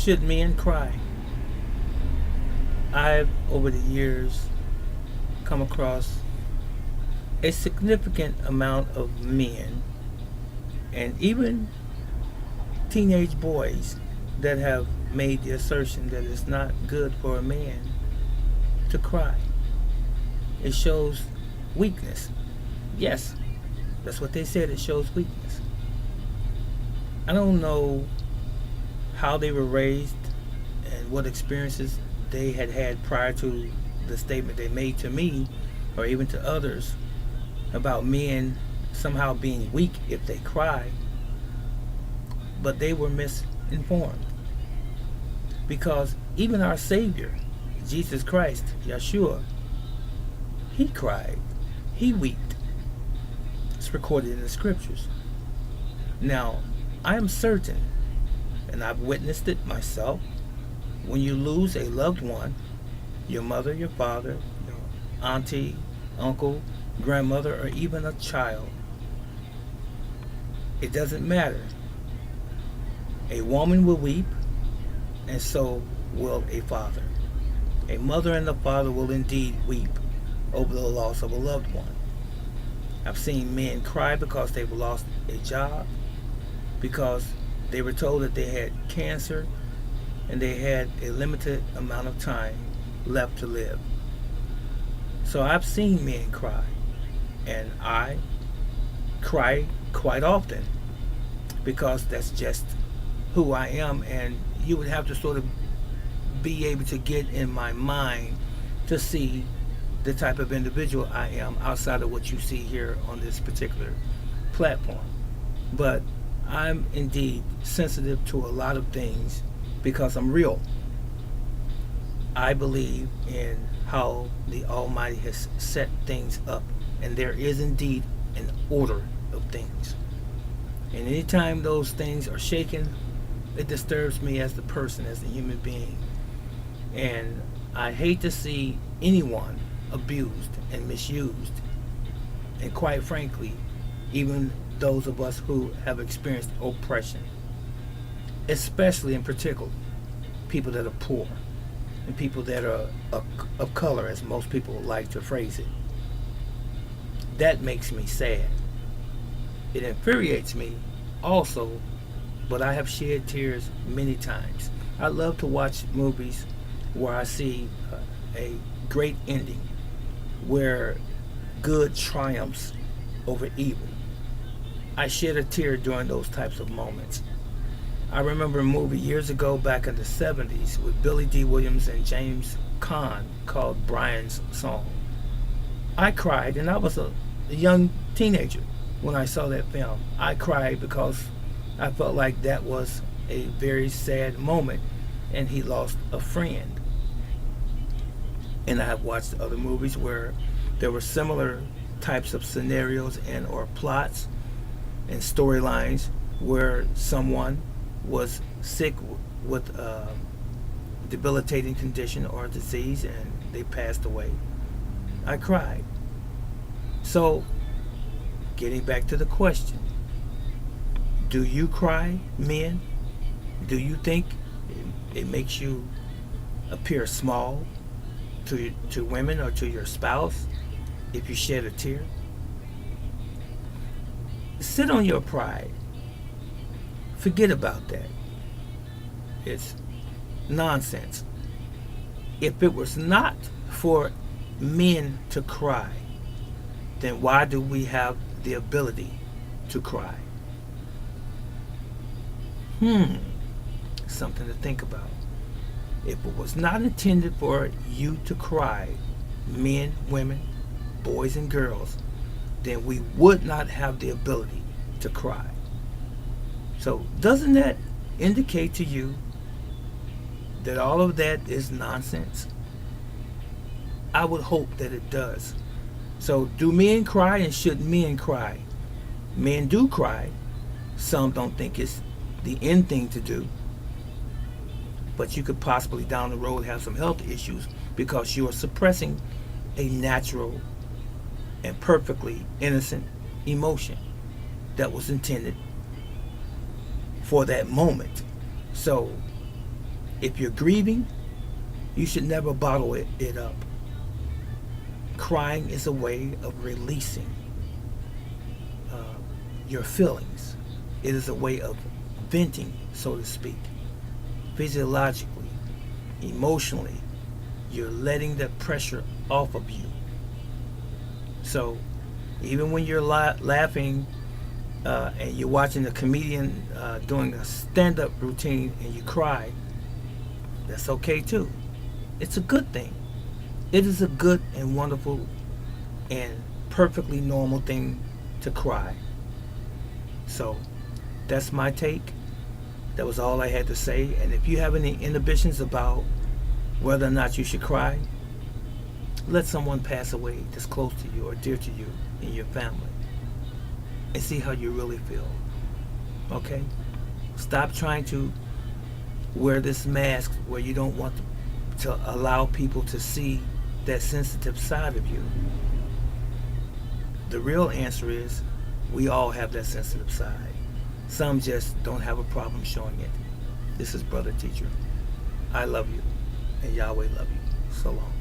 Should men cry? I've, over the years, come across a significant amount of men and even teenage boys that have made the assertion that it's not good for a man to cry. It shows weakness. Yes, that's what they said. It shows weakness. I don't know how they were raised and what experiences they had had prior to the statement they made to me or even to others about men somehow being weak if they cry, but they were misinformed because even our Savior, Jesus Christ, Yeshua, he cried, he wept. It's recorded in the scriptures. Now, I am certain, and I've witnessed it myself, when you lose a loved one, your mother, your father, your auntie, uncle, grandmother, or even a child, it doesn't matter. A woman will weep, and so will a father. A mother and a father will indeed weep over the loss of a loved one. I've seen men cry because they've lost a job, because they were told that they had cancer and they had a limited amount of time left to live. So I've seen men cry, and I cry quite often because that's just who I am, and you would have to sort of be able to get in my mind to see the type of individual I am outside of what you see here on this particular platform. But I'm indeed sensitive to a lot of things because I'm real. I believe in how the Almighty has set things up, and there is indeed an order of things. And anytime those things are shaken, it disturbs me as the person, as the human being. And I hate to see anyone abused and misused. And quite frankly, even those of us who have experienced oppression, especially in particular, people that are poor and people that are of color, as most people like to phrase it. That makes me sad. It infuriates me also, but I have shed tears many times. I love to watch movies where I see a great ending, where good triumphs over evil. I shed a tear during those types of moments. I remember a movie years ago back in the 70s with Billy D. Williams and James Caan called Brian's Song. I cried, and I was a young teenager when I saw that film. I cried because I felt like that was a very sad moment, and he lost a friend. And I have watched other movies where there were similar types of scenarios and or plots and storylines where someone was sick with a debilitating condition or disease and they passed away. I cried. So, getting back to the question, do you cry, men? Do you think it makes you appear small to women or to your spouse if you shed a tear? Sit on your pride. Forget about that. It's nonsense. If it was not for men to cry, then why do we have the ability to cry? Something to think about. If it was not intended for you to cry, men, women, boys and girls, then we would not have the ability to cry. So doesn't that indicate to you that all of that is nonsense? I would hope that it does. So do men cry, and should men cry? Men do cry. Some don't think it's the end thing to do. But you could possibly down the road have some health issues because you are suppressing a natural and perfectly innocent emotion that was intended for that moment. So If you're grieving, you should never bottle it up. Crying is a way of releasing your feelings. It is a way of venting, so to speak. Physiologically, emotionally, you're letting that pressure off of you. So, even when you're laughing and you're watching a comedian doing a stand-up routine and you cry, that's okay too. It's a good thing. It is a good and wonderful and perfectly normal thing to cry. So, that's my take. That was all I had to say. And if you have any inhibitions about whether or not you should cry, let someone pass away that's close to you or dear to you in your family and see how you really feel. Okay? Stop trying to wear this mask where you don't want to allow people to see that sensitive side of you. The real answer is we all have that sensitive side. Some just don't have a problem showing it. This is Brother Teacher. I love you, and Yahweh love you. So long.